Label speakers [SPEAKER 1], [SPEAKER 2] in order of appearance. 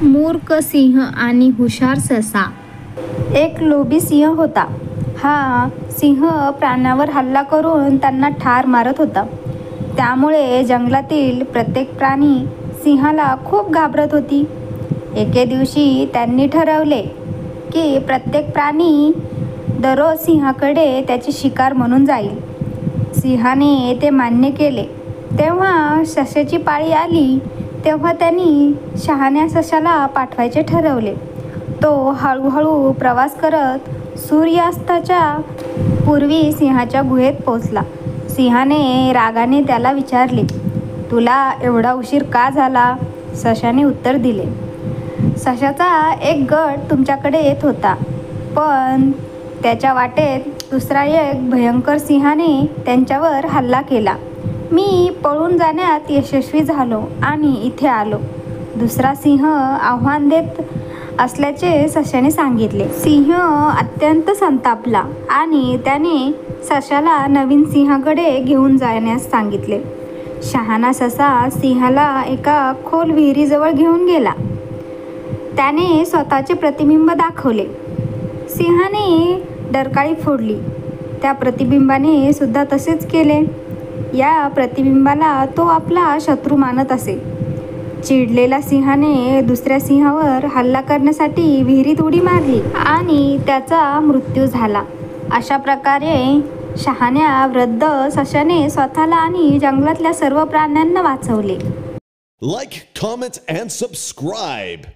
[SPEAKER 1] मूर्ख सिंह आणि हुशार ससा.
[SPEAKER 2] एक लोभी सिंह होता. हा सिंह प्राण्यांवर हल्ला करून त्यांना ठार मारत होता. त्यामुळे जंगलातील प्रत्येक प्राणी सिंहाला खूप घाबरत होती. एके दिवशी त्यांनी ठरवले की प्रत्येक प्राणी दररोज सिंहाकडे त्याची शिकार म्हणून जाईल. सिंहाने ते मान्य केले. तेव्हा सश्याची पाळी आली तेव्हा त्यांनी शहाण्या सशाला पाठवायचे ठरवले. तो हळूहळू प्रवास करत सूर्यास्ताच्या पूर्वी सिंहाच्या गुहेत पोहोचला. सिंहाने रागाने त्याला विचारले, तुला एवढा उशीर का झाला? सशाने उत्तर दिले, सशाचा एक गट तुमच्याकडे येत होता, पण त्याच्या वाटेत दुसरा एक भयंकर सिंहाने त्यांच्यावर हल्ला केला. मी पळून जाण्यात यशस्वी झालो आणि इथे आलो. दुसरा सिंह आव्हान देत असल्याचे सशाने सांगितले. सिंह अत्यंत संतापला आणि त्याने सशाला नवीन सिंहाकडे घेऊन जाण्यास सांगितले. शहाणा ससा सिंहाला एका खोल विहिरीजवळ घेऊन गेला. त्याने स्वतःचे प्रतिबिंब दाखवले. सिंहाने डरकाळी फोडली. त्या प्रतिबिंबाने सुद्धा तसेच केले. या प्रतिबिंबाला तो आपला शत्रू मानत असे. चिडलेला सिंहाने दुसऱ्या सिंहावर हल्ला करण्यासाठी विहिरीत उडी मारली आणि त्याचा मृत्यू झाला. अशा प्रकारे शहाण्या वृद्ध सशाने स्वतःला आणि जंगलातल्या सर्व प्राण्यांना वाचवले.
[SPEAKER 3] Like, comment and subscribe.